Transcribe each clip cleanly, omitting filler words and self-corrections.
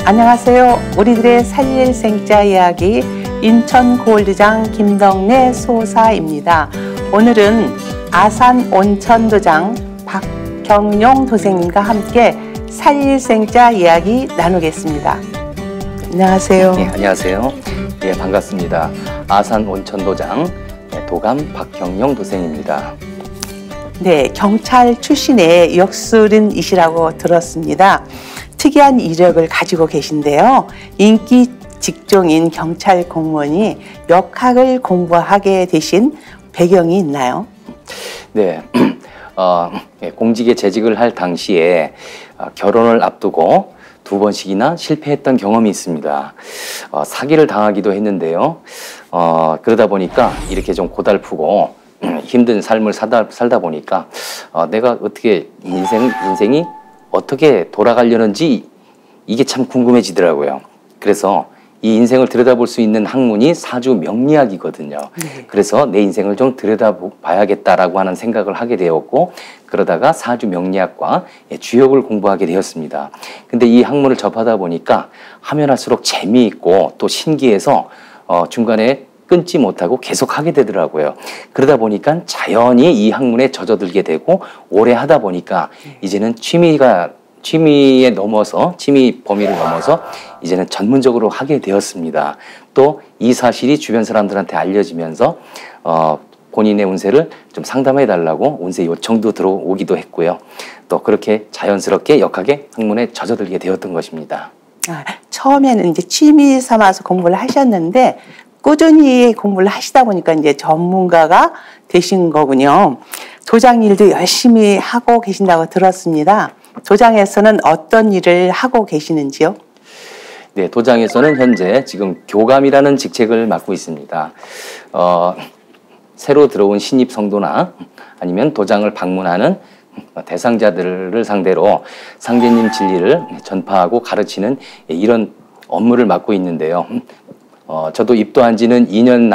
안녕하세요. 우리들의 살릴 생자 이야기 인천 고을도장 김덕래 소사입니다. 오늘은 아산 온천도장 박경용 도생님과 함께 살릴 생자 이야기 나누겠습니다. 안녕하세요. 네, 안녕하세요. 네, 반갑습니다. 아산 온천도장 도감 박경용 도생입니다. 네, 경찰 출신의 역술인이시라고 들었습니다. 특이한 이력을 가지고 계신데요. 인기 직종인 경찰 공무원이 역학을 공부하게 되신 배경이 있나요? 네, 공직에 재직을 할 당시에 결혼을 앞두고 2번씩이나 실패했던 경험이 있습니다. 사기를 당하기도 했는데요. 그러다 보니까 이렇게 좀 고달프고 힘든 삶을 살다 보니까 내가 어떻게 인생이 어떻게 돌아가려는지 이게 참 궁금해지더라고요. 그래서 이 인생을 들여다볼 수 있는 학문이 사주명리학이거든요. 네. 그래서 내 인생을 좀 들여다봐야겠다라고 하는 생각을 하게 되었고, 그러다가 사주명리학과 주역을 공부하게 되었습니다. 근데 이 학문을 접하다 보니까 하면 할수록 재미있고 또 신기해서 중간에 끊지 못하고 계속 하게 되더라고요. 그러다 보니까 자연히 이 학문에 젖어들게 되고 오래 하다 보니까 이제는 취미 범위를 넘어서 이제는 전문적으로 하게 되었습니다. 또 이 사실이 주변 사람들한테 알려지면서 본인의 운세를 좀 상담해 달라고 운세 요청도 들어오기도 했고요. 또 그렇게 자연스럽게 역학의 학문에 젖어들게 되었던 것입니다. 처음에는 이제 취미 삼아서 공부를 하셨는데 꾸준히 공부를 하시다 보니까 이제 전문가가 되신 거군요. 도장 일도 열심히 하고 계신다고 들었습니다. 도장에서는 어떤 일을 하고 계시는지요? 네, 도장에서는 현재 지금 교감이라는 직책을 맡고 있습니다. 새로 들어온 신입 성도나 아니면 도장을 방문하는 대상자들을 상대로 상제님 진리를 전파하고 가르치는 이런 업무를 맡고 있는데요. 저도 입도한 지는 2년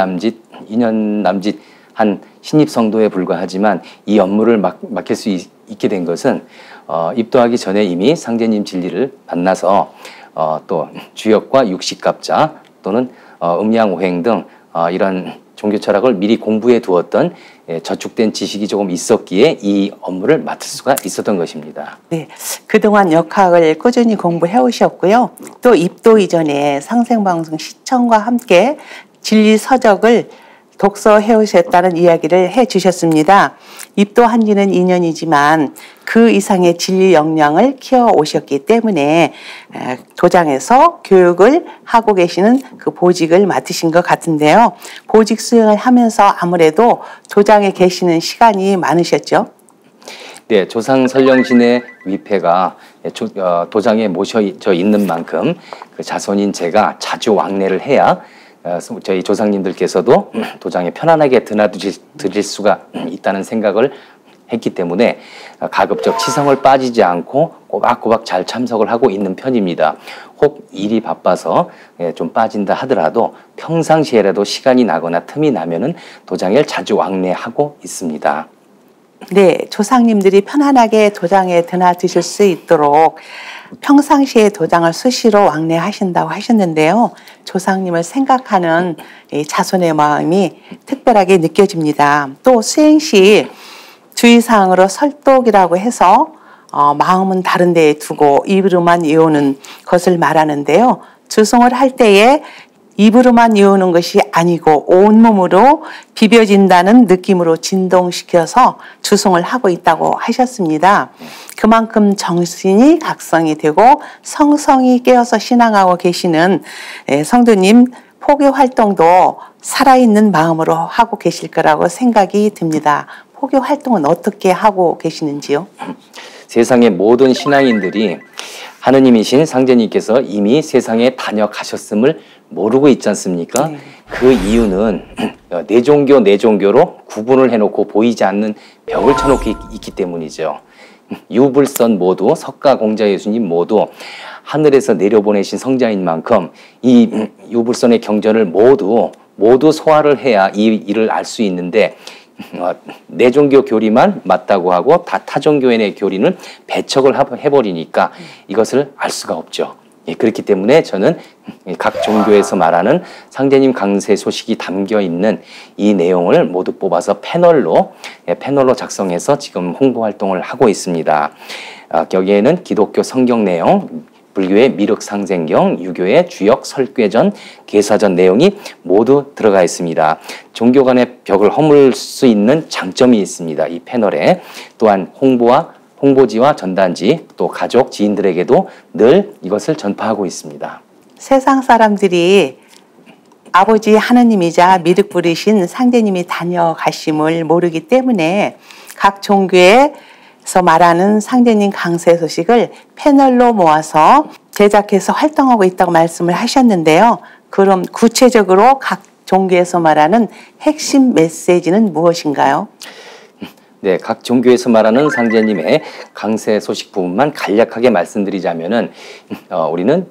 남짓 한 신입 성도에 불과하지만 이 업무를 맡을 수 있게 된 것은 입도하기 전에 이미 상제님 진리를 만나서 또 주역과 육식갑자 또는 음양오행 등 이런 종교 철학을 미리 공부해 두었던 저축된 지식이 조금 있었기에 이 업무를 맡을 수가 있었던 것입니다. 네, 그동안 역학을 꾸준히 공부해 오셨고요. 또 입도 이전에 상생방송 시청과 함께 진리 서적을 독서해 오셨다는 이야기를 해 주셨습니다. 입도한 지는 2년이지만 그 이상의 진리 역량을 키워 오셨기 때문에 도장에서 교육을 하고 계시는 그 보직을 맡으신 것 같은데요. 보직 수행을 하면서 아무래도 도장에 계시는 시간이 많으셨죠? 네, 조상 설령신의 위패가 도장에 모셔져 있는 만큼 그 자손인 제가 자주 왕래를 해야 저희 조상님들께서도 도장에 편안하게 드릴 수가 있다는 생각을 했기 때문에 가급적 치성을 빠지지 않고 꼬박꼬박 잘 참석을 하고 있는 편입니다. 혹 일이 바빠서 좀 빠진다 하더라도 평상시에라도 시간이 나거나 틈이 나면은 도장에 자주 왕래하고 있습니다. 네, 조상님들이 편안하게 도장에 드나드실 수 있도록 평상시에 도장을 수시로 왕래하신다고 하셨는데요. 조상님을 생각하는 자손의 마음이 특별하게 느껴집니다. 또 수행 시 주의사항으로 설독이라고 해서 마음은 다른 데에 두고 입으로만 외우는 것을 말하는데요. 주송을 할 때에 입으로만 외우는 것이 아니고 온몸으로 비벼진다는 느낌으로 진동시켜서 주송을 하고 있다고 하셨습니다. 그만큼 정신이 각성이 되고 성성이 깨어서 신앙하고 계시는 성도님 포교 활동도 살아있는 마음으로 하고 계실 거라고 생각이 듭니다. 포교 활동은 어떻게 하고 계시는지요? 세상의 모든 신앙인들이 하느님이신 상제님께서 이미 세상에 다녀가셨음을 모르고 있지 않습니까? 네. 그 이유는 내 종교로 구분을 해놓고 보이지 않는 벽을 쳐놓고 있기 때문이죠. 유불선 모두 석가공자 예수님 모두 하늘에서 내려보내신 성자인 만큼 이 유불선의 경전을 모두 소화를 해야 이 일을 알 수 있는데 내 종교 교리만 맞다고 하고 다 타 종교인의 교리는 배척을 해버리니까 이것을 알 수가 없죠. 예, 그렇기 때문에 저는 각 종교에서 말하는 상제님 강세 소식이 담겨 있는 이 내용을 모두 뽑아서 패널로 작성해서 지금 홍보 활동을 하고 있습니다. 여기에는 기독교 성경 내용, 불교의 미륵상생경, 유교의 주역 설궤전, 계사전 내용이 모두 들어가 있습니다. 종교 간의 벽을 허물 수 있는 장점이 있습니다. 이 패널에 또한 홍보지와 전단지, 또 가족, 지인들에게도 늘 이것을 전파하고 있습니다. 세상 사람들이 아버지 하느님이자 미륵 부리신 상제님이 다녀가심을 모르기 때문에 각 종교에서 말하는 상제님 강세 소식을 패널로 모아서 제작해서 활동하고 있다고 말씀을 하셨는데요. 그럼 구체적으로 각 종교에서 말하는 핵심 메시지는 무엇인가요? 네, 각 종교에서 말하는 상제님의 강세 소식 부분만 간략하게 말씀드리자면은 우리는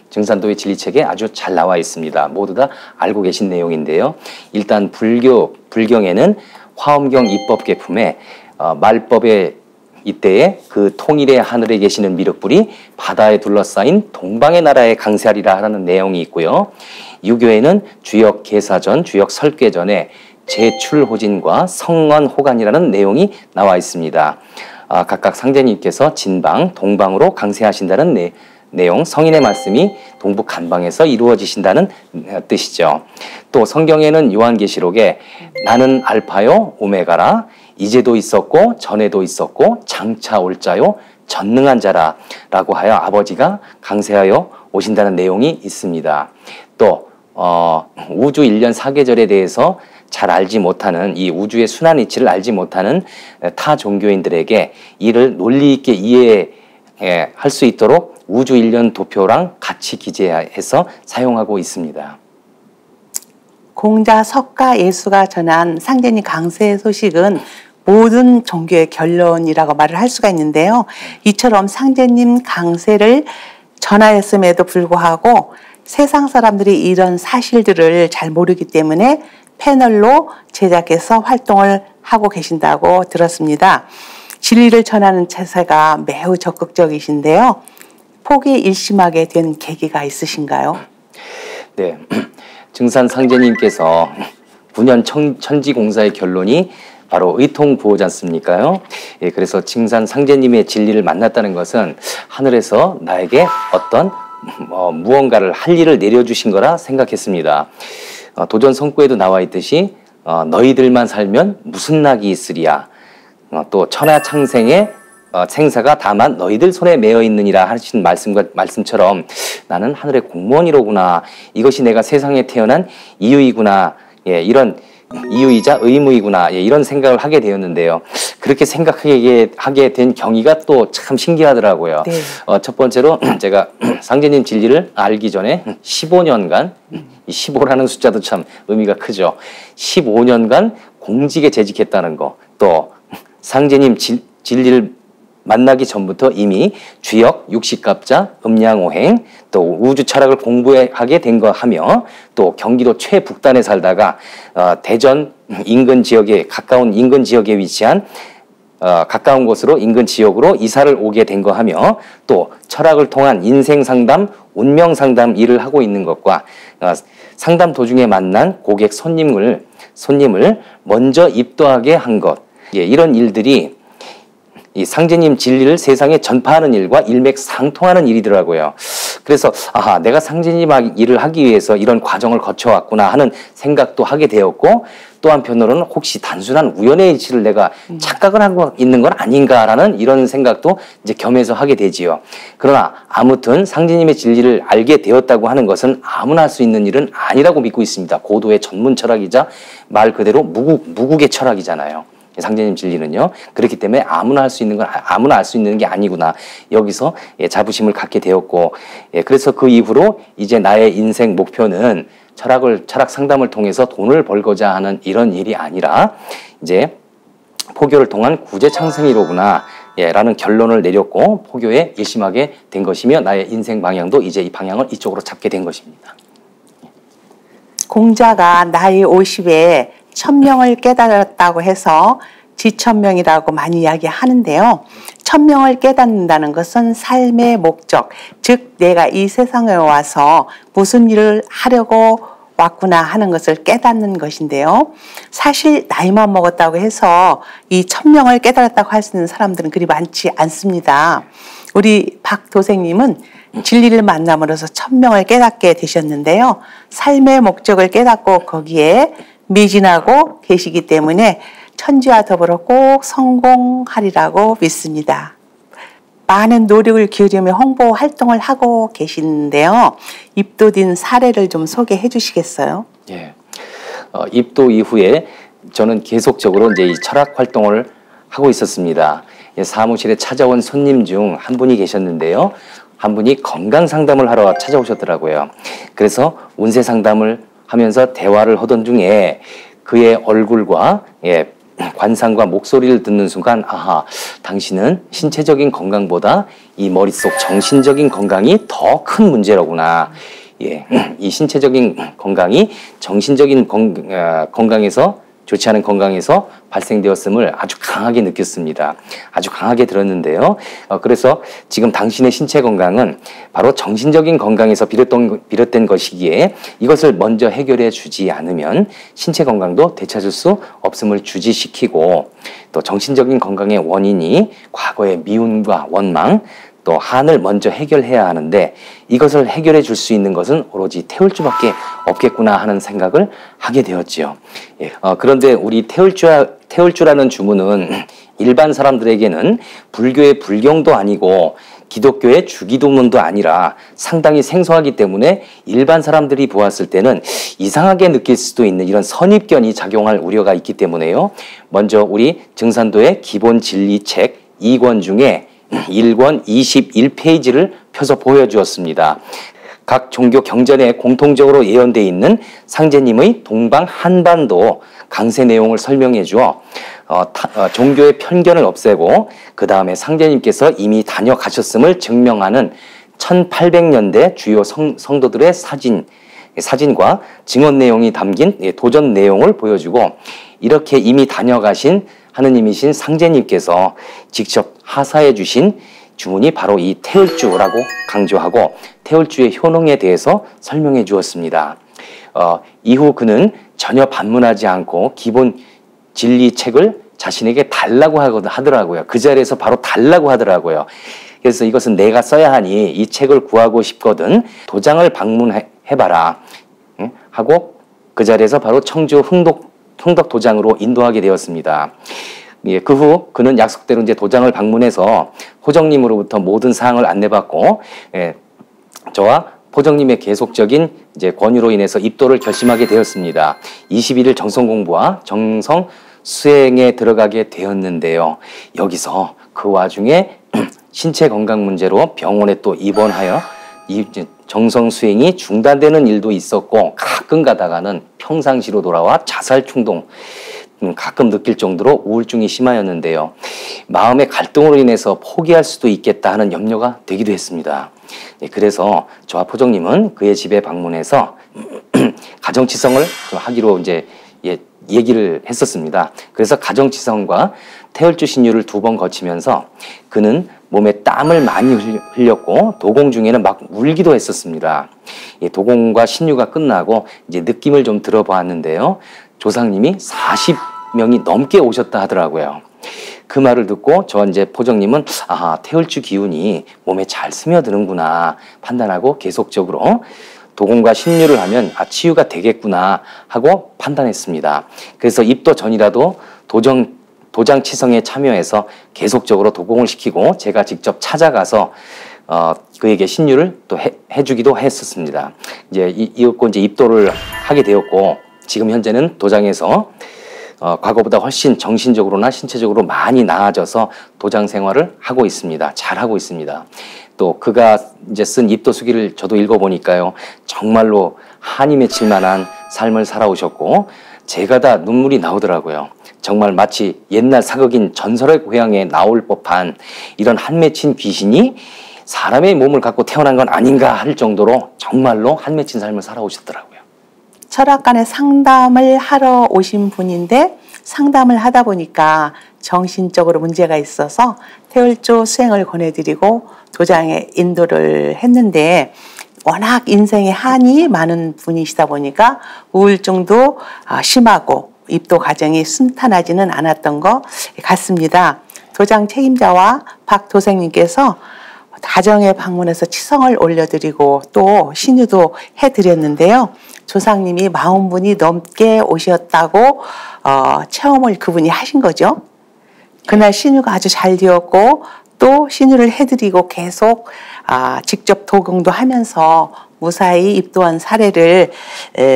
증산도의 진리책에 아주 잘 나와 있습니다. 모두 다 알고 계신 내용인데요. 일단 불경에는 화엄경 입법계품에 말법의 이때에 그 통일의 하늘에 계시는 미륵불이 바다에 둘러싸인 동방의 나라에 강세하리라 하는 내용이 있고요. 유교에는 주역 계사전, 주역 설궤전에 제출호진과 성언호간이라는 내용이 나와 있습니다. 각각 상제님께서 진방, 동방으로 강세하신다는 내용, 성인의 말씀이 동북 간방에서 이루어지신다는 뜻이죠. 또 성경에는 요한계시록에 나는 알파요 오메가라, 이제도 있었고 전에도 있었고 장차 올 자요 전능한 자라 라고 하여 아버지가 강세하여 오신다는 내용이 있습니다. 또 우주 1년 4계절에 대해서 잘 알지 못하는, 이 우주의 순환 이치를 알지 못하는 타 종교인들에게 이를 논리 있게 이해할 수 있도록 우주 1년 도표랑 같이 기재해서 사용하고 있습니다. 공자 석가 예수가 전한 상제님 강세 소식은 모든 종교의 결론이라고 말을 할 수가 있는데요. 이처럼 상제님 강세를 전하였음에도 불구하고 세상 사람들이 이런 사실들을 잘 모르기 때문에 패널로 제작해서 활동을 하고 계신다고 들었습니다. 진리를 전하는 체세가 매우 적극적이신데요. 포기 일심하게 된 계기가 있으신가요? 네, 증산 상제님께서 9년 천지공사의 결론이 바로 의통부호지 않습니까요? 예, 그래서 증산 상제님의 진리를 만났다는 것은 하늘에서 나에게 어떤 무언가를 할 일을 내려주신 거라 생각했습니다. 도전 성구에도 나와 있듯이 너희들만 살면 무슨 낙이 있으리야. 또 천하창생의 생사가 다만 너희들 손에 매여 있느니라 하신 말씀처럼 나는 하늘의 공무원이로구나. 이것이 내가 세상에 태어난 이유이구나. 예, 이런 이유이자 의무이구나. 예, 이런 생각을 하게 되었는데요. 그렇게 생각하게 된 경위가 또 참 신기하더라고요. 네. 첫 번째로 제가 상제님 진리를 알기 전에 15년간, 이 15라는 숫자도 참 의미가 크죠. 15년간 공직에 재직했다는 거, 또 상제님 진리를 만나기 전부터 이미 주역, 육식갑자, 음양오행, 또 우주 철학을 공부하게 된 거 하며 또 경기도 최북단에 살다가 대전 인근 지역에 가까운 인근 지역에 위치한 가까운 곳으로 인근 지역으로 이사를 오게 된 거 하며 또 철학을 통한 인생 상담, 운명 상담 일을 하고 있는 것과 상담 도중에 만난 고객 손님을 먼저 입도하게 한 것, 예, 이런 일들이 이 상제님 진리를 세상에 전파하는 일과 일맥상통하는 일이더라고요. 그래서 내가 상제님 일을 하기 위해서 이런 과정을 거쳐왔구나 하는 생각도 하게 되었고, 또 한편으로는 혹시 단순한 우연의 일치를 내가 착각을 하고 있는 건 아닌가라는 이런 생각도 이제 겸해서 하게 되지요. 그러나 아무튼 상제님의 진리를 알게 되었다고 하는 것은 아무나 할 수 있는 일은 아니라고 믿고 있습니다. 고도의 전문 철학이자 말 그대로 무국의 철학이잖아요. 상제님 진리는요. 그렇기 때문에 아무나 할 수 있는 건 아무나 알 수 있는 게 아니구나. 여기서 자부심을 갖게 되었고, 그래서 그 이후로 이제 나의 인생 목표는 철학 상담을 통해서 돈을 벌고자 하는 이런 일이 아니라 이제 포교를 통한 구제 창생이로구나. 라는 결론을 내렸고 포교에 일심하게 된 것이며 나의 인생 방향도 이제 이 방향을 이쪽으로 잡게 된 것입니다. 공자가 나이 50에 천명을 깨달았다고 해서 지천명이라고 많이 이야기하는데요. 천명을 깨닫는다는 것은 삶의 목적, 즉 내가 이 세상에 와서 무슨 일을 하려고 왔구나 하는 것을 깨닫는 것인데요. 사실 나이만 먹었다고 해서 이 천명을 깨달았다고 할 수 있는 사람들은 그리 많지 않습니다. 우리 박 도생님은 진리를 만남으로써 천명을 깨닫게 되셨는데요. 삶의 목적을 깨닫고 거기에 매진하고 계시기 때문에 천지와 더불어 꼭 성공하리라고 믿습니다. 많은 노력을 기울이며 홍보 활동을 하고 계신데요. 입도된 사례를 좀 소개해 주시겠어요? 예. 입도 이후에 저는 계속적으로 이제 이 철학 활동을 하고 있었습니다. 예, 사무실에 찾아온 손님 중 한 분이 계셨는데요. 한 분이 건강 상담을 하러 찾아오셨더라고요. 그래서 운세 상담을 하면서 대화를 하던 중에 그의 얼굴과 관상과 목소리를 듣는 순간 아하, 당신은 신체적인 건강보다 이 머릿속 정신적인 건강이 더 큰 문제로구나. 예, 이 신체적인 건강이 정신적인 건강에서 좋지 않은 건강에서 발생되었음을 아주 강하게 느꼈습니다. 아주 강하게 들었는데요. 그래서 지금 당신의 신체 건강은 바로 정신적인 건강에서 비롯된 것이기에 이것을 먼저 해결해 주지 않으면 신체 건강도 되찾을 수 없음을 주지시키고 또 정신적인 건강의 원인이 과거의 미움과 원망 또 한을 먼저 해결해야 하는데 이것을 해결해 줄 수 있는 것은 오로지 태울주밖에 없겠구나 하는 생각을 하게 되었지요. 예. 그런데 우리 태울주라는 주문은 일반 사람들에게는 불교의 불경도 아니고 기독교의 주기도문도 아니라 상당히 생소하기 때문에 일반 사람들이 보았을 때는 이상하게 느낄 수도 있는 이런 선입견이 작용할 우려가 있기 때문에요. 먼저 우리 증산도의 기본 진리책 2권 중에 1권 21페이지를 펴서 보여주었습니다. 각 종교 경전에 공통적으로 예언되어 있는 상제님의 동방 한반도 강세 내용을 설명해 주어 종교의 편견을 없애고 그 다음에 상제님께서 이미 다녀가셨음을 증명하는 1800년대 주요 성도들의 사진과 증언 내용이 담긴 도전 내용을 보여주고 이렇게 이미 다녀가신 하느님이신 상제님께서 직접 하사해 주신 주문이 바로 이 태울주라고 강조하고 태울주의 효능에 대해서 설명해 주었습니다. 이후 그는 전혀 반문하지 않고 기본 진리책을 자신에게 달라고 하더라고요. 그 자리에서 바로 달라고 하더라고요. 그래서 이것은 내가 써야 하니 이 책을 구하고 싶거든 도장을 방문해봐라 하고 그 자리에서 바로 청주 흥덕 도장으로 인도하게 되었습니다. 예, 그 후 그는 약속대로 이제 도장을 방문해서 포정님으로부터 모든 사항을 안내받고 저와 포정님의 계속적인 이제 권유로 인해서 입도를 결심하게 되었습니다. 21일 정성 공부와 정성 수행에 들어가게 되었는데요. 여기서 그 와중에 신체 건강 문제로 병원에 또 입원하여 정성 수행이 중단되는 일도 있었고 가끔 가다가는 평상시로 돌아와 자살 충동 가끔 느낄 정도로 우울증이 심하였는데요. 마음의 갈등으로 인해서 포기할 수도 있겠다 하는 염려가 되기도 했습니다. 그래서 저와 포정님은 그의 집에 방문해서 가정치성을 하기로 이제 얘기를 했었습니다. 그래서 가정치성과 태울주 신유를 2번 거치면서 그는 몸에 땀을 많이 흘렸고 도공 중에는 막 울기도 했었습니다. 도공과 신유가 끝나고 이제 느낌을 좀 들어보았는데요. 조상님이 40명이 넘게 오셨다 하더라고요. 그 말을 듣고 저 이제 포정님은 아하, 태울주 기운이 몸에 잘 스며드는구나 판단하고 계속적으로 도공과 신유를 하면 치유가 되겠구나 하고 판단했습니다. 그래서 입도 전이라도 도장 치성에 참여해서 계속적으로 도공을 시키고 제가 직접 찾아가서 그에게 신유를 또 해주기도 했었습니다. 이제 이었고 이제 입도를 하게 되었고 지금 현재는 도장에서 과거보다 훨씬 정신적으로나 신체적으로 많이 나아져서 도장 생활을 하고 있습니다. 잘 하고 있습니다. 또 그가 이제 쓴 입도수기를 저도 읽어보니까요. 정말로 한이 맺힐 만한 삶을 살아오셨고 제가 다 눈물이 나오더라고요. 정말 마치 옛날 사극인 전설의 고향에 나올 법한 이런 한 맺힌 귀신이 사람의 몸을 갖고 태어난 건 아닌가 할 정도로 정말로 한 맺힌 삶을 살아오셨더라고요. 철학관에 상담을 하러 오신 분인데 상담을 하다 보니까 정신적으로 문제가 있어서 태울조 수행을 권해드리고 도장에 인도를 했는데 워낙 인생에 한이 많은 분이시다 보니까 우울증도 심하고 입도 과정이 순탄하지는 않았던 것 같습니다. 도장 책임자와 박 도생님께서 가정에 방문해서 치성을 올려드리고 또 신유도 해드렸는데요. 조상님이 40분이 넘게 오셨다고 체험을 그분이 하신 거죠. 그날 신유가 아주 잘 되었고 또 신유를 해드리고 계속 직접 도공도 하면서 무사히 입도한 사례를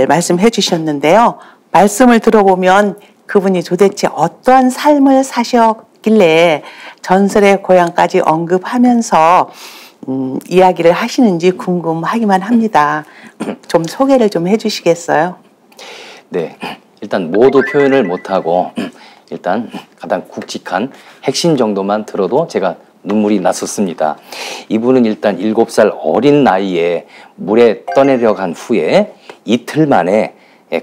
말씀해 주셨는데요. 말씀을 들어보면 그분이 도대체 어떠한 삶을 사셨길래 전설의 고향까지 언급하면서 이야기를 하시는지 궁금하기만 합니다. 좀 소개를 좀 해주시겠어요? 네, 일단 모두 표현을 못하고 일단 가장 굵직한 핵심 정도만 들어도 제가 눈물이 났었습니다. 이분은 일단 7살 어린 나이에 물에 떠내려간 후에 이틀 만에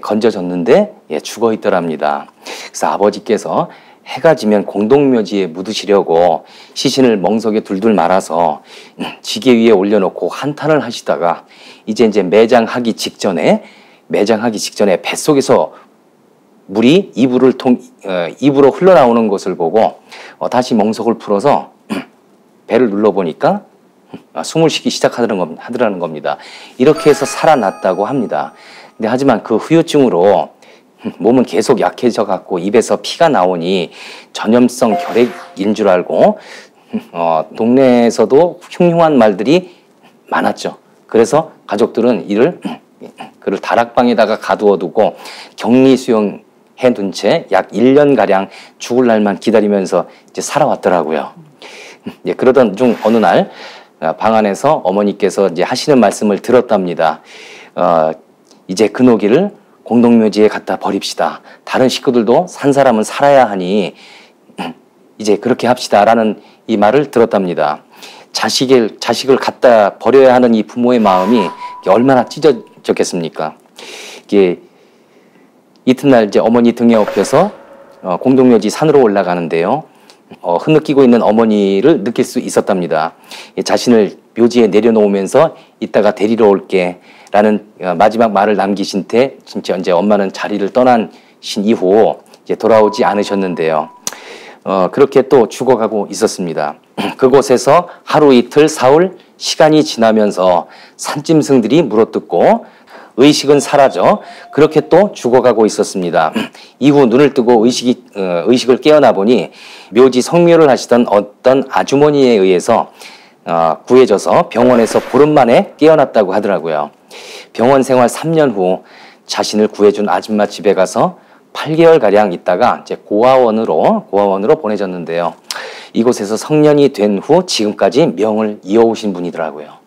건져졌는데 죽어 있더랍니다. 그래서 아버지께서 해가 지면 공동묘지에 묻으시려고 시신을 멍석에 둘둘 말아서 지게 위에 올려놓고 한탄을 하시다가 이제 매장하기 직전에 뱃속에서 물이 입으로 흘러나오는 것을 보고 다시 멍석을 풀어서 배를 눌러보니까 숨을 쉬기 하더라는 겁니다. 이렇게 해서 살아났다고 합니다. 근데 하지만 그 후유증으로 몸은 계속 약해져 갖고 입에서 피가 나오니 전염성 결핵인 줄 알고 동네에서도 흉흉한 말들이 많았죠. 그래서 가족들은 그를 다락방에다가 가두어 두고 격리 수용해 둔 채 약 1년가량 죽을 날만 기다리면서 이제 살아왔더라고요. 그러던 중 어느 날 방 안에서 어머니께서 이제 하시는 말씀을 들었답니다. 이제 근호기를 공동묘지에 갖다 버립시다. 다른 식구들도 산 사람은 살아야 하니 이제 그렇게 합시다라는 이 말을 들었답니다. 자식을 갖다 버려야 하는 이 부모의 마음이 얼마나 찢어졌겠습니까? 이게 이튿날 이제 어머니 등에 업혀서 공동묘지 산으로 올라가는데요. 흐느끼고 있는 어머니를 느낄 수 있었답니다. 자신을 묘지에 내려놓으면서 이따가 데리러 올게 라는 마지막 말을 남기신 때 진짜 이제 엄마는 자리를 떠나신 이후 이제 돌아오지 않으셨는데요. 그렇게 또 죽어가고 있었습니다. 그곳에서 하루 이틀 사흘 시간이 지나면서 산짐승들이 물어뜯고 의식은 사라져 그렇게 또 죽어가고 있었습니다. 이후 눈을 뜨고 의식을 깨어나 보니 묘지 성묘를 하시던 어떤 아주머니에 의해서 구해져서 병원에서 보름 만에 깨어났다고 하더라고요. 병원 생활 3년 후 자신을 구해준 아줌마 집에 가서 8개월가량 있다가 이제 고아원으로 보내졌는데요. 이곳에서 성년이 된 후 지금까지 명을 이어오신 분이더라고요.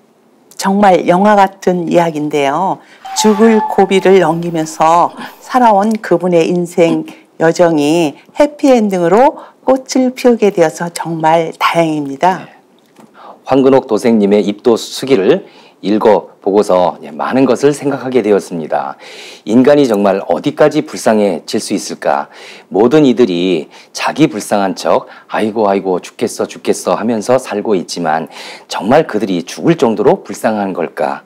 정말 영화 같은 이야기인데요. 죽을 고비를 넘기면서 살아온 그분의 인생 여정이 해피엔딩으로 꽃을 피우게 되어서 정말 다행입니다. 황근옥 도생님의 입도 수기를 읽어보고서 많은 것을 생각하게 되었습니다. 인간이 정말 어디까지 불쌍해질 수 있을까? 모든 이들이 자기 불쌍한 척 아이고 죽겠어 하면서 살고 있지만 정말 그들이 죽을 정도로 불쌍한 걸까?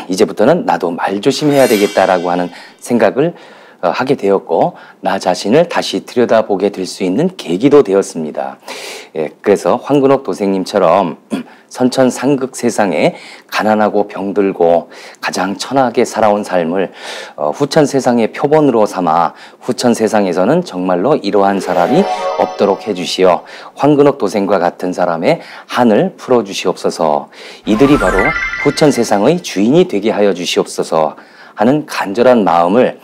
이제부터는 나도 말 조심해야 되겠다라고 하는 생각을 하게 되었고 나 자신을 다시 들여다보게 될 수 있는 계기도 되었습니다. 그래서 황근옥 도생님처럼 선천상극 세상에 가난하고 병들고 가장 천하게 살아온 삶을 후천 세상의 표본으로 삼아 후천 세상에서는 정말로 이러한 사람이 없도록 해주시어 황근옥 도생과 같은 사람의 한을 풀어주시옵소서. 이들이 바로 후천 세상의 주인이 되게 하여 주시옵소서 하는 간절한 마음을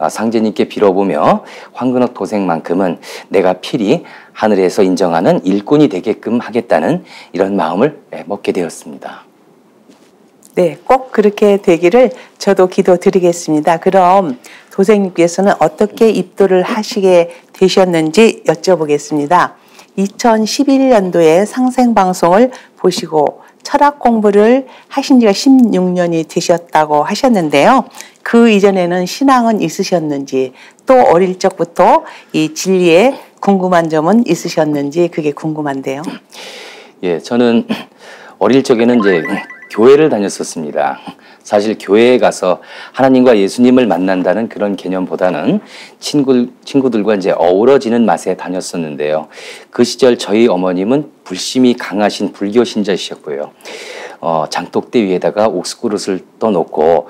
상제님께 빌어보며 황근옥 도생만큼은 내가 필히 하늘에서 인정하는 일꾼이 되게끔 하겠다는 이런 마음을 먹게 되었습니다. 네, 꼭 그렇게 되기를 저도 기도드리겠습니다. 그럼 도생님께서는 어떻게 입도를 하시게 되셨는지 여쭤보겠습니다. 2011년도에 상생방송을 보시고 철학 공부를 하신 지가 16년이 되셨다고 하셨는데요. 그 이전에는 신앙은 있으셨는지, 또 어릴 적부터 이 진리에 궁금한 점은 있으셨는지 그게 궁금한데요. 예, 저는 어릴 적에는 이제 교회를 다녔었습니다. 사실 교회에 가서 하나님과 예수님을 만난다는 그런 개념보다는 친구들과 이제 어우러지는 맛에 다녔었는데요. 그 시절 저희 어머님은 불심이 강하신 불교 신자이셨고요. 장독대 위에다가 옥수그릇을 떠놓고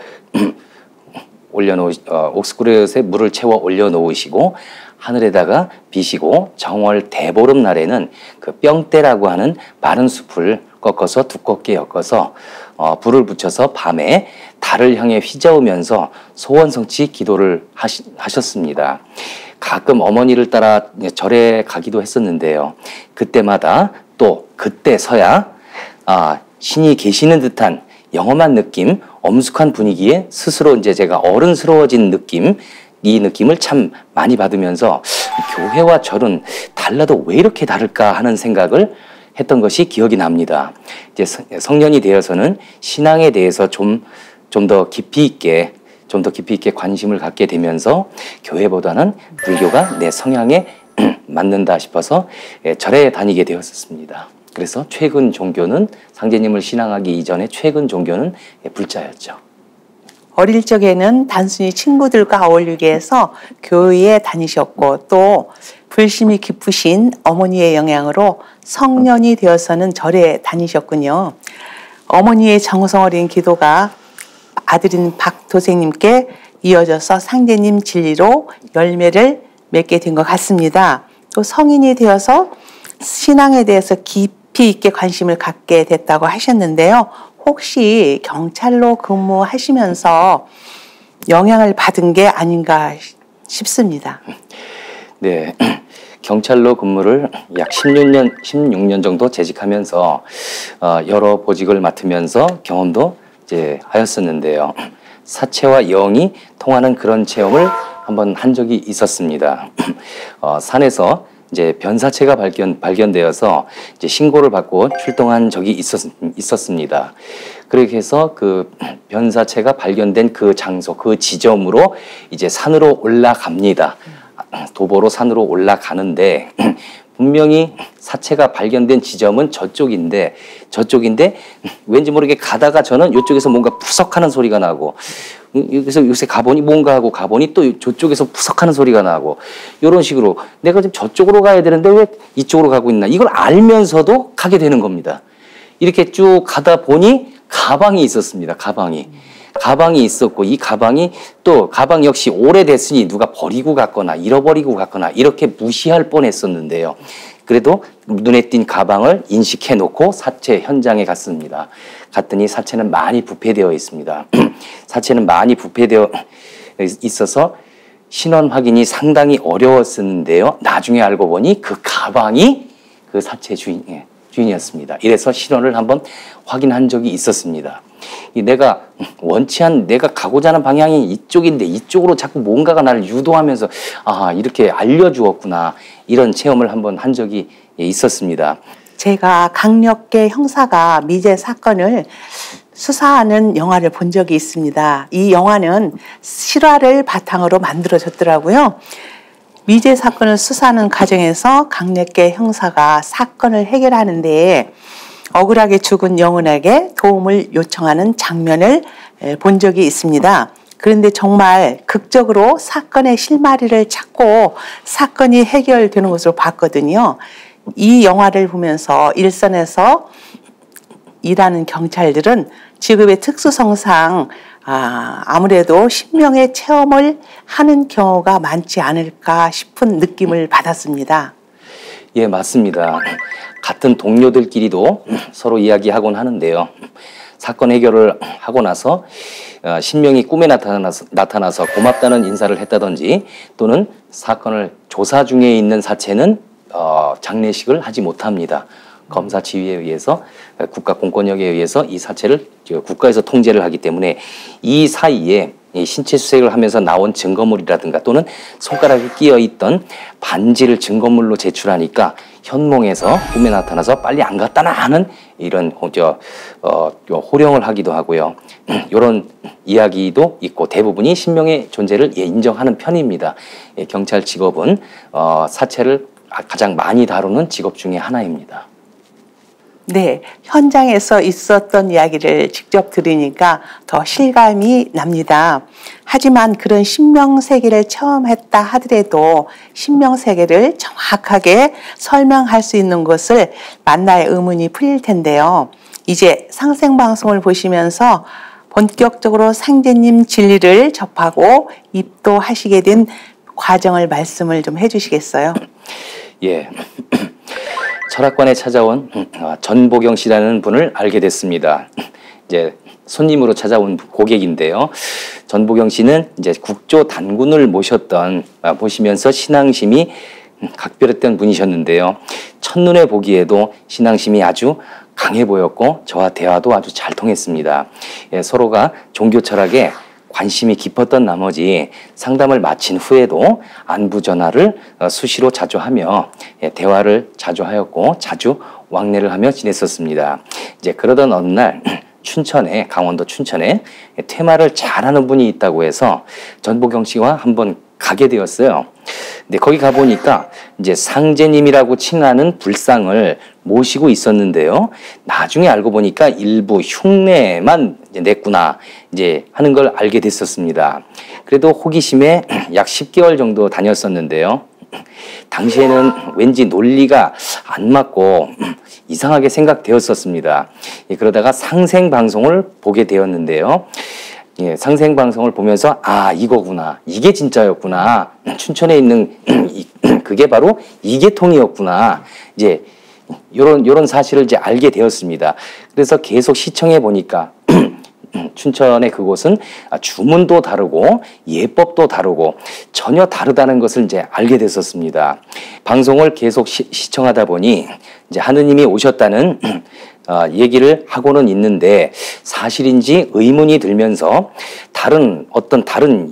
옥수그릇에 물을 채워 올려놓으시고 하늘에다가 비시고 정월 대보름 날에는 그 뿅대라고 하는 마른 숲을 꺾어서 두껍게 엮어서 불을 붙여서 밤에 달을 향해 휘저으면서 소원성취 기도를 하셨습니다. 가끔 어머니를 따라 절에 가기도 했었는데요. 그때마다 또 그때서야 신이 계시는 듯한 영험한 느낌, 엄숙한 분위기에 스스로 이제 제가 어른스러워진 느낌, 이 느낌을 참 많이 받으면서 교회와 절은 달라도 왜 이렇게 다를까 하는 생각을 했던 것이 기억이 납니다. 이제 성년이 되어서는 신앙에 대해서 좀 더 깊이 있게 관심을 갖게 되면서 교회보다는 불교가 내 성향에 맞는다 싶어서 절에 다니게 되었습니다. 그래서 최근 종교는 상제님을 신앙하기 이전에 최근 종교는 불자였죠. 어릴 적에는 단순히 친구들과 어울리기 위해서 교회에 다니셨고 또 불심이 깊으신 어머니의 영향으로 성년이 되어서는 절에 다니셨군요. 어머니의 정성 어린 기도가 아들인 박도생님께 이어져서 상제님 진리로 열매를 맺게 된 것 같습니다. 또 성인이 되어서 신앙에 대해서 깊이 있게 관심을 갖게 됐다고 하셨는데요. 혹시 경찰로 근무하시면서 영향을 받은 게 아닌가 싶습니다. 네, 경찰로 근무를 약 16년 정도 재직하면서 여러 보직을 맡으면서 경험도 이제 하였었는데요. 사체와 영이 통하는 그런 체험을 한번 한 적이 있었습니다. 산에서 이제 변사체가 발견되어서 이제 신고를 받고 출동한 적이 있었습니다. 그렇게 해서 그 변사체가 발견된 그 장소, 그 지점으로 이제 산으로 올라갑니다. 도보로 산으로 올라가는데 분명히 사체가 발견된 지점은 저쪽인데 왠지 모르게 가다가 저는 이쪽에서 뭔가 푸석하는 소리가 나고 그래서 요새 가보니 뭔가 하고 가보니 또 저쪽에서 푸석하는 소리가 나고 이런 식으로 내가 지금 저쪽으로 가야 되는데 왜 이쪽으로 가고 있나 이걸 알면서도 가게 되는 겁니다. 이렇게 쭉 가다 보니 가방이 있었습니다. 가방이 있었고 이 가방 역시 오래됐으니 누가 버리고 갔거나 잃어버리고 갔거나 이렇게 무시할 뻔했었는데요. 그래도 눈에 띈 가방을 인식해 놓고 사체 현장에 갔습니다. 갔더니 사체는 많이 부패되어 있습니다. 사체는 많이 부패되어 있어서 신원 확인이 상당히 어려웠었는데요. 나중에 알고 보니 그 가방이 그 사체 주인이었습니다. 이래서 신원을 한번 확인한 적이 있었습니다. 내가 가고자 하는 방향이 이쪽인데 이쪽으로 자꾸 뭔가가 나를 유도하면서 이렇게 알려주었구나 이런 체험을 한번 한 적이 있었습니다. 제가 강력계 형사가 미제 사건을 수사하는 영화를 본 적이 있습니다. 이 영화는 실화를 바탕으로 만들어졌더라고요. 미제 사건을 수사하는 과정에서 강력계 형사가 사건을 해결하는데 억울하게 죽은 영혼에게 도움을 요청하는 장면을 본 적이 있습니다. 그런데 정말 극적으로 사건의 실마리를 찾고 사건이 해결되는 것으로 봤거든요. 이 영화를 보면서 일선에서 일하는 경찰들은 직업의 특수성상 아무래도 신명의 체험을 하는 경우가 많지 않을까 싶은 느낌을 받았습니다. 예, 맞습니다. 같은 동료들끼리도 서로 이야기하곤 하는데요. 사건 해결을 하고 나서 신명이 꿈에 나타나서 고맙다는 인사를 했다든지 또는 사건을 조사 중에 있는 사체는 장례식을 하지 못합니다. 검사 지휘에 의해서 국가 공권력에 의해서 이 사체를 국가에서 통제를 하기 때문에 이 사이에 신체 수색을 하면서 나온 증거물이라든가 또는 손가락에 끼어 있던 반지를 증거물로 제출하니까 현몽에서 꿈에 나타나서 빨리 안 갔다나 하는 이런 호령을 하기도 하고요. 이런 이야기도 있고 대부분이 신명의 존재를 인정하는 편입니다. 경찰 직업은 사체를 가장 많이 다루는 직업 중에 하나입니다. 네, 현장에서 있었던 이야기를 직접 들으니까 더 실감이 납니다. 하지만 그런 신명세계를 체험했다 하더라도 신명세계를 정확하게 설명할 수 있는 것을 만나야 의문이 풀릴 텐데요. 이제 상생방송을 보시면서 본격적으로 상제님 진리를 접하고 입도하시게 된 과정을 말씀을 좀 해주시겠어요? 예. 철학관에 찾아온 전보경 씨라는 분을 알게 됐습니다. 이제 손님으로 찾아온 고객인데요. 전보경 씨는 이제 국조 단군을 모시면서 신앙심이 각별했던 분이셨는데요. 첫눈에 보기에도 신앙심이 아주 강해 보였고 저와 대화도 아주 잘 통했습니다. 서로가 종교 철학에 관심이 깊었던 나머지 상담을 마친 후에도 안부 전화를 수시로 자주 하며 대화를 자주 하였고 자주 왕래를 하며 지냈었습니다. 이제 그러던 어느 날 강원도 춘천에 퇴마를 잘하는 분이 있다고 해서 전보경 씨와 한번 가게 되었어요. 근데 거기 가보니까 이제 상제님이라고 칭하는 불상을 모시고 있었는데요. 나중에 알고 보니까 일부 흉내만 냈구나 이제 하는 걸 알게 됐었습니다. 그래도 호기심에 약 10개월 정도 다녔었는데요. 당시에는 왠지 논리가 안 맞고 이상하게 생각되었었습니다. 그러다가 상생방송을 보게 되었는데요. 상생방송을 보면서 이거구나, 이게 진짜였구나, 춘천에 있는 그게 바로 이계통이었구나, 이제 요런 사실을 이제 알게 되었습니다. 그래서 계속 시청해 보니까 춘천의 그곳은 주문도 다르고 예법도 다르고 전혀 다르다는 것을 이제 알게 됐었습니다. 방송을 계속 시청하다 보니 이제 하느님이 오셨다는 얘기를 하고는 있는데 사실인지 의문이 들면서 다른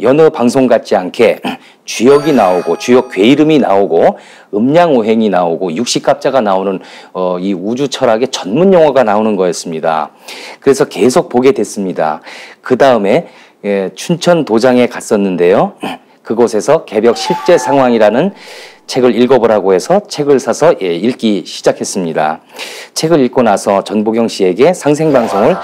여느 방송 같지 않게 주역이 나오고 주역 괴 이름이 나오고 음양오행이 나오고 육식갑자가 나오는 이 우주 철학의 전문 용어가 나오는 거였습니다. 그래서 계속 보게 됐습니다. 그 다음에 춘천 도장에 갔었는데요. 그곳에서 개벽 실제 상황이라는 책을 읽어보라고 해서 책을 사서 읽기 시작했습니다. 책을 읽고 나서 전보경 씨에게 상생방송을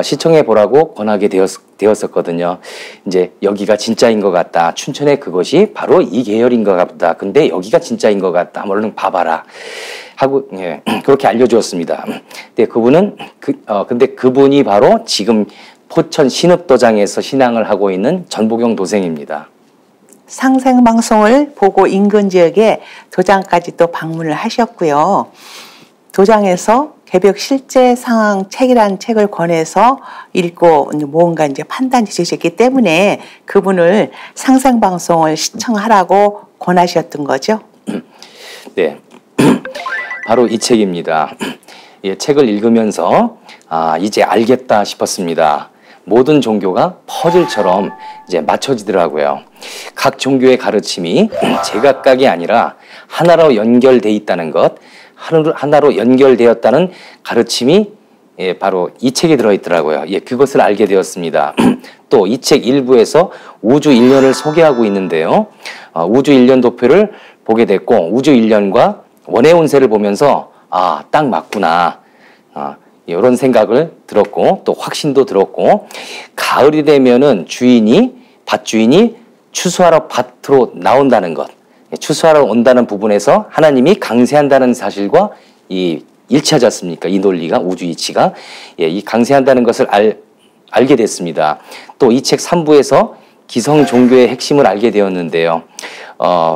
시청해 보라고 권하게 되었었거든요. 이제 여기가 진짜인 것 같다. 춘천의 그것이 바로 이 계열인 것 같다. 근데 여기가 진짜인 것 같다. 얼른 봐봐라. 하고 그렇게 알려주었습니다. 근데 그분이 바로 지금 포천 신읍도장에서 신앙을 하고 있는 전보경 도생입니다. 상생방송을 보고 인근 지역에 도장까지 또 방문을 하셨고요. 도장에서 개벽 실제 상황 책이라는 책을 권해서 읽고 뭔가 이제 판단해 주셨기 때문에 그분을 상생방송을 시청하라고 권하셨던 거죠. 네, 바로 이 책입니다. 책을 읽으면서 이제 알겠다 싶었습니다. 모든 종교가 퍼즐처럼 이제 맞춰지더라고요. 각 종교의 가르침이 제각각이 아니라 하나로 연결돼 있다는 것, 하나로 연결되었다는 가르침이 바로 이 책에 들어있더라고요. 그것을 알게 되었습니다. 또 이 책 일부에서 우주 일련을 소개하고 있는데요. 우주 일련 도표를 보게 됐고 우주 일련과 원의 운세를 보면서 딱 맞구나. 이런 생각을 들었고 또 확신도 들었고 가을이 되면은 밭주인이 추수하러 밭으로 나온다는 것, 추수하러 온다는 부분에서 하나님이 강세한다는 사실과 일치하지 않습니까? 이 논리가 우주 이치가 이 강세한다는 것을 알게 됐습니다. 또 이 책 3부에서 기성 종교의 핵심을 알게 되었는데요.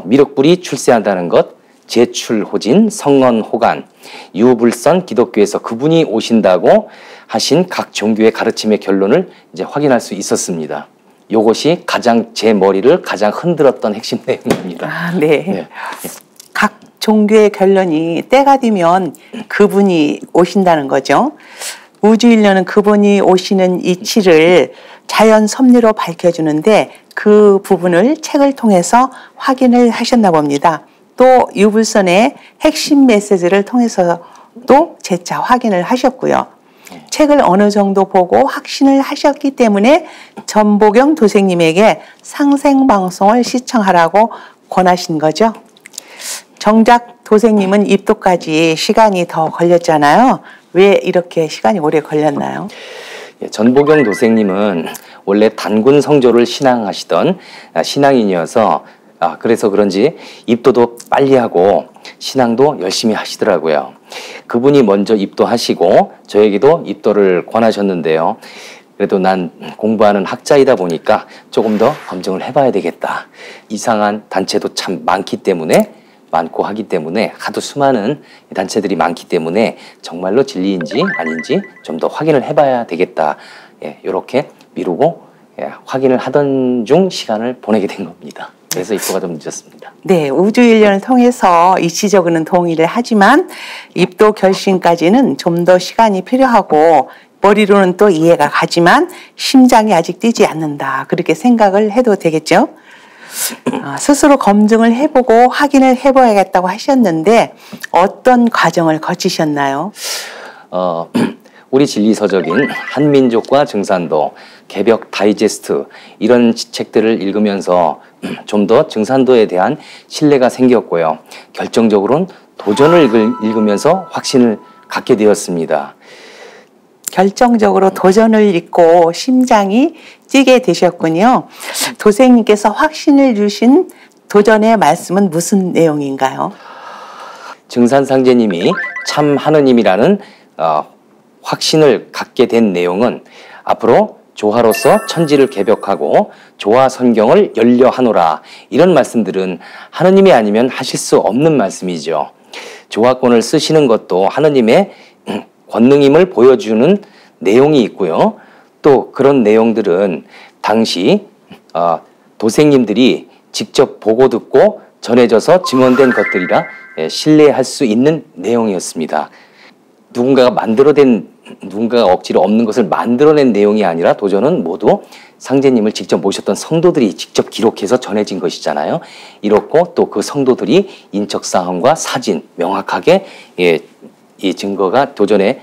미륵불이 출세한다는 것, 제출호진, 성언호간, 유불선 기독교에서 그분이 오신다고 하신 각 종교의 가르침의 결론을 이제 확인할 수 있었습니다. 이것이 제 머리를 가장 흔들었던 핵심 내용입니다. 네. 각 종교의 결론이 때가 되면 그분이 오신다는 거죠. 우주일련은 그분이 오시는 이치를 자연 섭리로 밝혀주는데 그 부분을 책을 통해서 확인을 하셨나 봅니다. 또 유불선의 핵심 메시지를 통해서도 재차 확인을 하셨고요. 책을 어느 정도 보고 확신을 하셨기 때문에 전보경 도생님에게 상생방송을 시청하라고 권하신 거죠. 정작 도생님은 입도까지 시간이 더 걸렸잖아요. 왜 이렇게 시간이 오래 걸렸나요? 전보경 도생님은 원래 단군 성조를 신앙하시던 신앙인이어서 그래서 그런지 입도도 빨리 하고 신앙도 열심히 하시더라고요. 그분이 먼저 입도하시고 저에게도 입도를 권하셨는데요. 그래도 난 공부하는 학자이다 보니까 조금 더 검증을 해봐야 되겠다. 이상한 단체도 참 많고 하기 때문에 하도 수많은 단체들이 많기 때문에 정말로 진리인지 아닌지 좀 더 확인을 해봐야 되겠다. 이렇게 미루고 확인을 하던 중 시간을 보내게 된 겁니다. 그래서 입도가 좀 늦었습니다. 네, 우주일련을 통해서 이치적으로는 동의를 하지만 입도 결심까지는 좀 더 시간이 필요하고 머리로는 또 이해가 가지만 심장이 아직 뛰지 않는다. 그렇게 생각을 해도 되겠죠? 스스로 검증을 해보고 확인을 해봐야겠다고 하셨는데 어떤 과정을 거치셨나요? 우리 진리서적인 한민족과 증산도, 개벽 다이제스트 이런 책들을 읽으면서 좀 더 증산도에 대한 신뢰가 생겼고요. 결정적으로는 도전을 읽으면서 확신을 갖게 되었습니다. 결정적으로 도전을 잊고 심장이 뛰게 되셨군요. 도생님께서 확신을 주신 도전의 말씀은 무슨 내용인가요? 증산상제님이 참 하느님이라는 확신을 갖게 된 내용은 앞으로 조화로서 천지를 개벽하고 조화 선경을 열려하노라 이런 말씀들은 하느님이 아니면 하실 수 없는 말씀이죠. 조화권을 쓰시는 것도 하느님의 권능임을 보여주는 내용이 있고요. 또 그런 내용들은 당시 도생님들이 직접 보고 듣고 전해져서 증언된 것들이라 신뢰할 수 있는 내용이었습니다. 누군가가 억지로 없는 것을 만들어낸 내용이 아니라 도전은 모두 상제님을 직접 모셨던 성도들이 직접 기록해서 전해진 것이잖아요. 이렇고 또 그 성도들이 인적사항과 사진 명확하게 이 증거가 도전에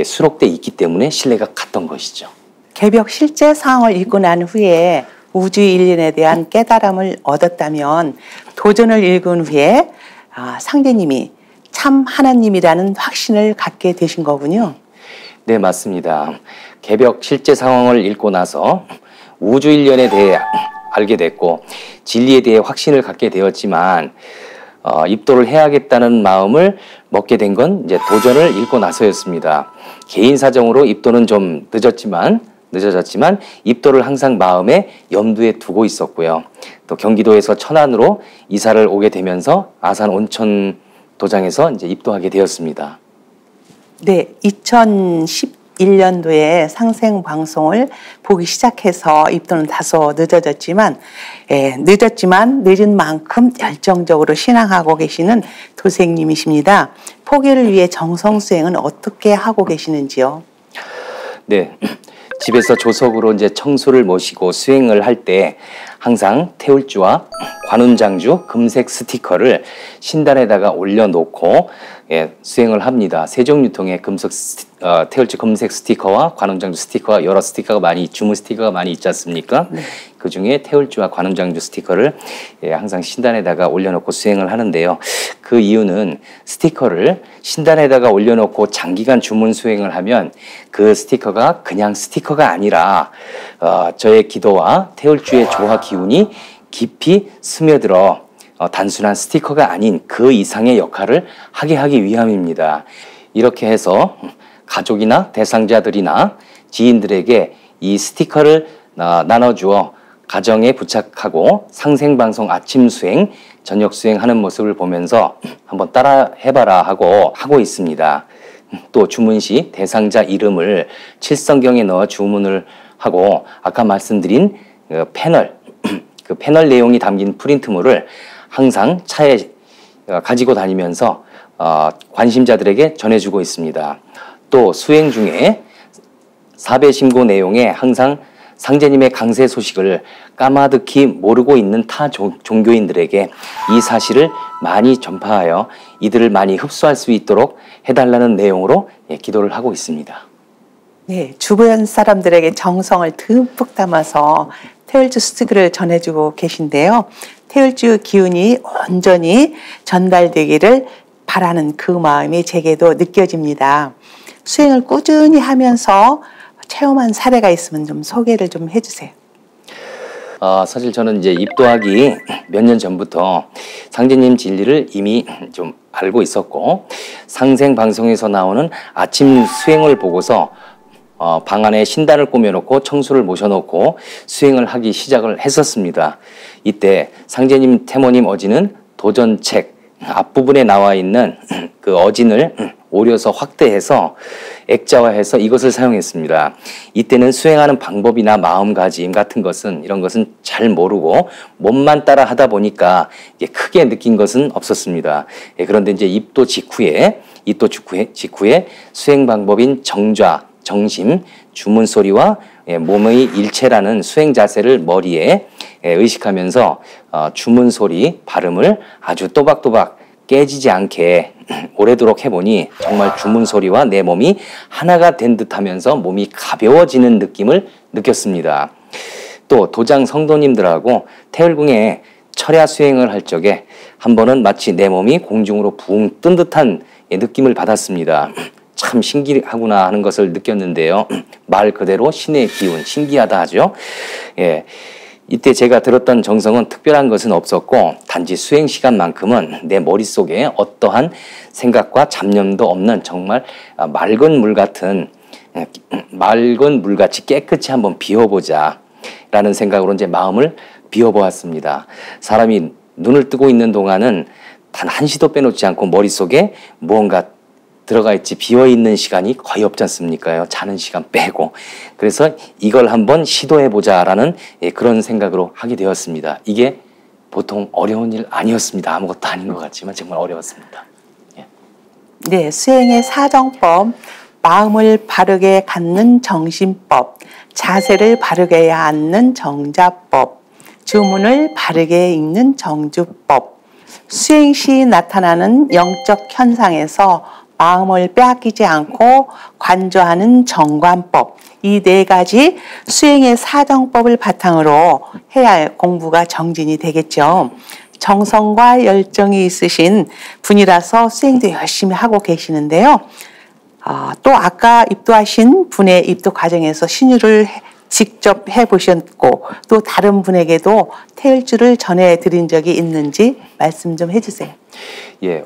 수록돼 있기 때문에 신뢰가 갔던 것이죠. 개벽 실제 사항을 읽고 난 후에 우주일련에 대한 깨달음을 얻었다면 도전을 읽은 후에 상제님이 참 하나님이라는 확신을 갖게 되신 거군요. 네, 맞습니다. 개벽 실제 상황을 읽고 나서 우주일련에 대해 알게 됐고 진리에 대해 확신을 갖게 되었지만 입도를 해야겠다는 마음을 먹게 된 건 이제 도전을 읽고 나서였습니다. 개인 사정으로 입도는 좀 늦어졌지만 입도를 항상 마음에 염두에 두고 있었고요. 또 경기도에서 천안으로 이사를 오게 되면서 아산 온천 도장에서 이제 입도하게 되었습니다. 네, 2011년도에 상생방송을 보기 시작해서 입도는 다소 늦어졌지만 늦은 만큼 열정적으로 신앙하고 계시는 도생님이십니다. 포기를 위해 정성수행은 어떻게 하고 계시는지요? 네, 집에서 조석으로 이제 청소를 모시고 수행을 할 때 항상 태울주와 관운장주 금색 스티커를 신단에다가 올려놓고 수행을 합니다. 세종유통에 태울주 금색 스티커와 관운장주 스티커와 여러 스티커가 주문 스티커가 많이 있지 않습니까? 네. 그 중에 태울주와 관운장주 스티커를 항상 신단에다가 올려놓고 수행을 하는데요. 그 이유는 스티커를 신단에다가 올려놓고 장기간 주문 수행을 하면 그 스티커가 그냥 스티커가 아니라 저의 기도와 태울주의 조화 기운이 깊이 스며들어 단순한 스티커가 아닌 그 이상의 역할을 하기 위함입니다. 이렇게 해서 가족이나 대상자들이나 지인들에게 이 스티커를 나눠주어 가정에 부착하고 상생방송 아침 수행, 저녁 수행하는 모습을 보면서 한번 따라 해봐라 하고 있습니다. 또 주문 시 대상자 이름을 칠성경에 넣어 주문을 하고 아까 말씀드린 그 패널 내용이 담긴 프린트물을 항상 차에 가지고 다니면서 관심자들에게 전해주고 있습니다. 또 수행 중에 사배 신고 내용에 항상 상제님의 강세 소식을 까마득히 모르고 있는 타 종교인들에게 이 사실을 많이 전파하여 이들을 많이 흡수할 수 있도록 해달라는 내용으로 기도를 하고 있습니다. 네, 주변 사람들에게 정성을 듬뿍 담아서 태울주 스틱을 전해주고 계신데요. 태울주 기운이 온전히 전달되기를 바라는 그 마음이 제게도 느껴집니다. 수행을 꾸준히 하면서 체험한 사례가 있으면 좀 소개를 좀 해주세요. 사실 저는 이제 입도하기 몇 년 전부터 상제님 진리를 이미 좀 알고 있었고, 상생 방송에서 나오는 아침 수행을 보고서 방 안에 신단을 꾸며놓고 청수를 모셔놓고 수행을 하기 시작을 했었습니다. 이때 상제님 태모님 어진은 도전책 앞부분에 나와 있는 그 어진을 오려서 확대해서 액자화해서 이것을 사용했습니다. 이때는 수행하는 방법이나 마음가짐 같은 것은 이런 것은 잘 모르고 몸만 따라 하다 보니까 크게 느낀 것은 없었습니다. 그런데 이제 입도 직후에 수행 방법인 정좌, 정심, 주문 소리와 몸의 일체라는 수행 자세를 머리에 의식하면서 주문 소리 발음을 아주 또박또박 깨지지 않게 오래도록 해보니 정말 주문 소리와 내 몸이 하나가 된 듯하면서 몸이 가벼워지는 느낌을 느꼈습니다. 또 도장 성도님들하고 태울궁에 철야 수행을 할 적에 한 번은 마치 내 몸이 공중으로 붕 뜬 듯한 느낌을 받았습니다. 참 신기하구나 하는 것을 느꼈는데요. 말 그대로 신의 기운, 신기하다 하죠. 이때 제가 들었던 정성은 특별한 것은 없었고 단지 수행 시간만큼은 내 머릿속에 어떠한 생각과 잡념도 없는 정말 맑은 물같이 깨끗이 한번 비워보자 라는 생각으로 이제 마음을 비워보았습니다. 사람이 눈을 뜨고 있는 동안은 단 한시도 빼놓지 않고 머릿속에 무언가 들어가 있지 비어있는 시간이 거의 없지 않습니까? 자는 시간 빼고. 그래서 이걸 한번 시도해보자라는 그런 생각으로 하게 되었습니다. 이게 보통 어려운 일 아니었습니다. 아무것도 아닌 것 같지만 정말 어려웠습니다. 네, 수행의 사정법, 마음을 바르게 갖는 정신법, 자세를 바르게 앉는 정자법, 주문을 바르게 읽는 정주법, 수행 시 나타나는 영적 현상에서 마음을 빼앗기지 않고 관조하는 정관법, 이 네 가지 수행의 사정법을 바탕으로 해야 할 공부가 정진이 되겠죠. 정성과 열정이 있으신 분이라서 수행도 열심히 하고 계시는데요. 또 아까 입도하신 분의 입도 과정에서 신유를 직접 해보셨고 또 다른 분에게도 태울주를 전해드린 적이 있는지 말씀 좀 해주세요.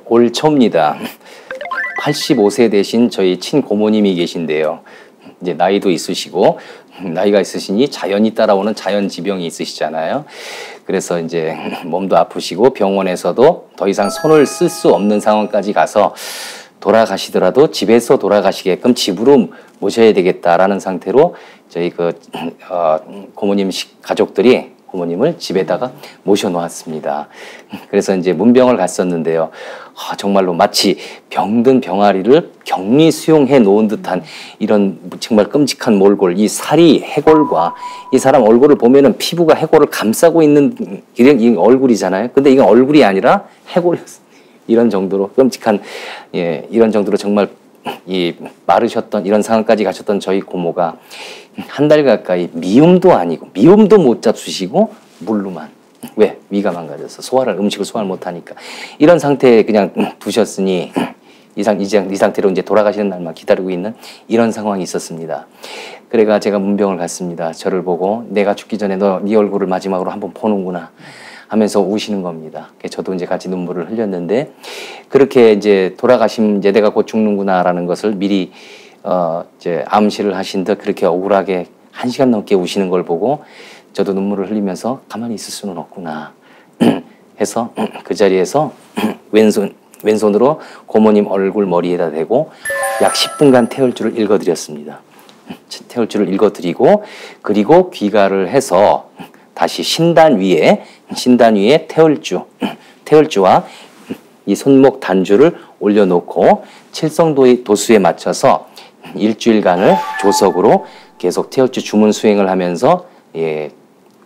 올 초입니다. 85세 되신 저희 친고모님이 계신데요. 이제 나이도 있으시고 나이가 있으시니 자연이 따라오는 자연지병이 있으시잖아요. 그래서 이제 몸도 아프시고 병원에서도 더 이상 손을 쓸 수 없는 상황까지 가서 돌아가시더라도 집에서 돌아가시게끔 집으로 모셔야 되겠다라는 상태로 저희 고모님 가족들이 고모님을 집에다가 모셔놓았습니다. 그래서 이제 문병을 갔었는데요. 정말로 마치 병든 병아리를 격리 수용해 놓은 듯한 이런 정말 끔찍한 몰골, 이 살이 해골과 이 사람 얼굴을 보면은 피부가 해골을 감싸고 있는 이 얼굴이잖아요. 근데 이건 얼굴이 아니라 해골이었어요. 이런 정도로 끔찍한, 이런 정도로 정말 마르셨던 이런 상황까지 가셨던 저희 고모가 한 달 가까이 미움도 못 잡수시고 물로만, 왜? 위가 망가져서 음식을 소화를 못하니까 이런 상태에 그냥 두셨으니 이 상태로 이제 돌아가시는 날만 기다리고 있는 이런 상황이 있었습니다. 그래가 제가 문병을 갔습니다. 저를 보고 내가 죽기 전에 너 네 얼굴을 마지막으로 한번 보는구나 하면서 우시는 겁니다. 저도 이제 같이 눈물을 흘렸는데 그렇게 이제 이제 내가 곧 죽는구나라는 것을 미리 이제 암시를 하신 듯 그렇게 억울하게 1시간 넘게 우시는 걸 보고 저도 눈물을 흘리면서 가만히 있을 수는 없구나 해서 그 자리에서 왼손으로 고모님 얼굴 머리에다 대고 약 10분간 태울주를 읽어드렸습니다. 태울주를 읽어드리고 그리고 귀가를 해서 다시 신단 위에 태울주와 이 손목 단주를 올려놓고 칠성도수에 맞춰서 일주일간을 조석으로 계속 태울주 주문 수행을 하면서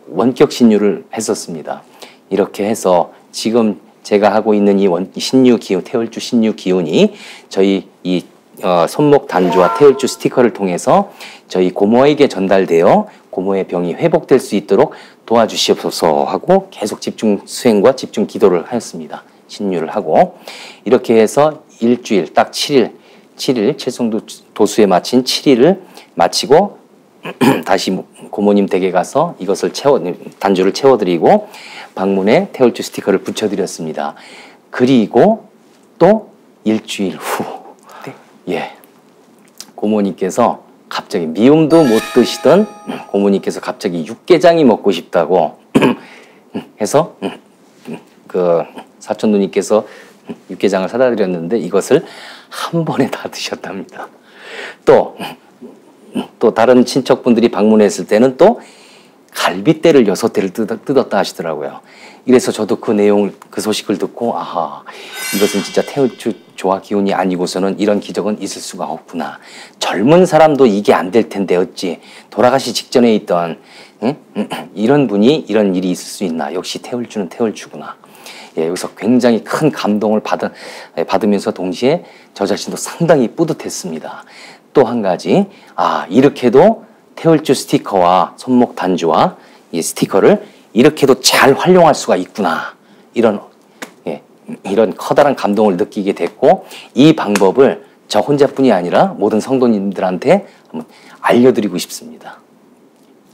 원격 신유를 했었습니다. 이렇게 해서 지금 제가 하고 있는 이 신유 기운, 태울주 신유 기운이 저희 이 손목 단주와 태울주 스티커를 통해서 저희 고모에게 전달되어 고모의 병이 회복될 수 있도록 도와주시옵소서 하고 계속 집중 수행과 집중 기도를 하였습니다. 신유를 하고 이렇게 해서 일주일 딱 7일 칠성도 도수에 마친 7일을 마치고 다시 고모님 댁에 가서 이것을 단주를 채워드리고 방문에 태울주 스티커를 붙여드렸습니다. 그리고 또 일주일 후 고모님께서 갑자기 미움도 못 드시던 고모님께서 갑자기 육개장이 먹고 싶다고 해서 그 사촌 누님께서 육개장을 사다 드렸는데 이것을 한 번에 다 드셨답니다. 또 다른 친척분들이 방문했을 때는 또 갈빗대를 6대를 뜯었다 하시더라고요. 이래서 저도 그 소식을 듣고 아하, 이것은 진짜 태울주 조화 기운이 아니고서는 이런 기적은 있을 수가 없구나. 젊은 사람도 이게 안 될 텐데 어찌 돌아가시 직전에 있던 이런 분이 이런 일이 있을 수 있나. 역시 태울주는 태울주구나. 여기서 굉장히 큰 감동을 받으면서 동시에 저 자신도 상당히 뿌듯했습니다. 또 한 가지, 이렇게도 태울주 스티커와 손목 단주와 이 스티커를 이렇게도 잘 활용할 수가 있구나. 이런 커다란 감동을 느끼게 됐고 이 방법을 저 혼자뿐이 아니라 모든 성도님들한테 한번 알려드리고 싶습니다.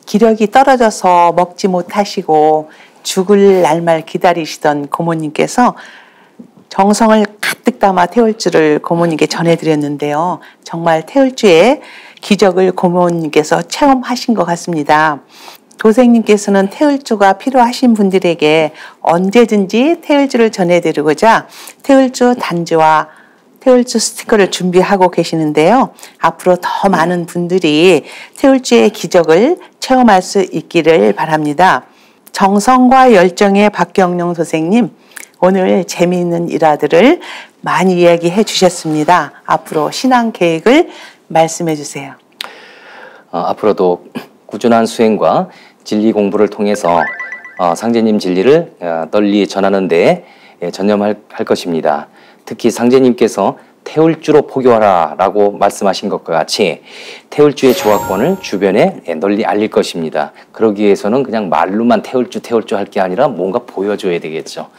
기력이 떨어져서 먹지 못하시고 죽을 날만 기다리시던 고모님께서 정성을 가득 담아 태울주를 고모님께 전해드렸는데요. 정말 태울주의 기적을 고모님께서 체험하신 것 같습니다. 도생님께서는 태울주가 필요하신 분들에게 언제든지 태울주를 전해드리고자 태울주 단주와 태울주 스티커를 준비하고 계시는데요. 앞으로 더 많은 분들이 태울주의 기적을 체험할 수 있기를 바랍니다. 정성과 열정의 박경룡 도생님, 오늘 재미있는 일화들을 많이 이야기해 주셨습니다. 앞으로 신앙 계획을 말씀해 주세요. 앞으로도 꾸준한 수행과 진리 공부를 통해서 상제님 진리를 널리 전하는 데 전념할 것입니다. 특히 상제님께서 태울주로 포교하라 라고 말씀하신 것과 같이 태울주의 조화권을 주변에 널리 알릴 것입니다. 그러기 위해서는 그냥 말로만 태울주 할 게 아니라 뭔가 보여줘야 되겠죠.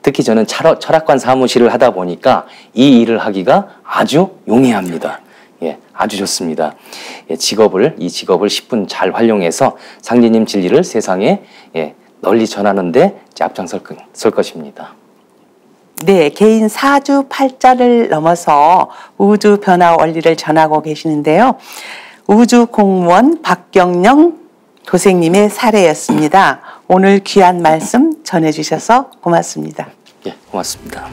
특히 저는 철학관 사무실을 하다 보니까 이 일을 하기가 아주 용이합니다. 아주 좋습니다. 이 직업을 10분 잘 활용해서 상제님 진리를 세상에 널리 전하는데 앞장설 것입니다. 네, 개인 사주 팔자를 넘어서 우주 변화 원리를 전하고 계시는데요. 우주 공무원 박경룡 도생님의 사례였습니다. 오늘 귀한 말씀 전해주셔서 고맙습니다. 고맙습니다.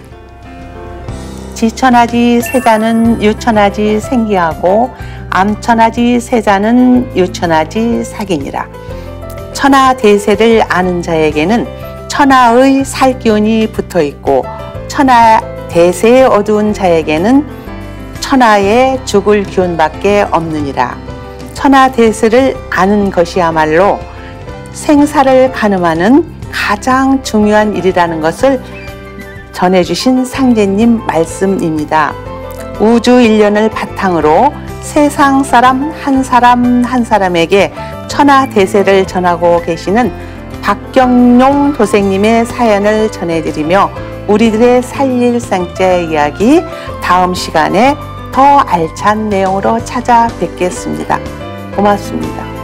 지천하지 세자는 유천하지 생기하고 암천하지 세자는 유천하지 사기니라. 천하대세를 아는 자에게는 천하의 살기운이 붙어있고 천하대세에 어두운 자에게는 천하의 죽을 기운밖에 없느니라. 천하대세를 아는 것이야말로 생사를 가늠하는 가장 중요한 일이라는 것을 전해주신 상제님 말씀입니다. 우주 일련을 바탕으로 세상 사람 한 사람에게 천하대세를 전하고 계시는 박경룡 도생님의 사연을 전해드리며 우리들의 살릴 쌍째 이야기 다음 시간에 더 알찬 내용으로 찾아뵙겠습니다. 고맙습니다.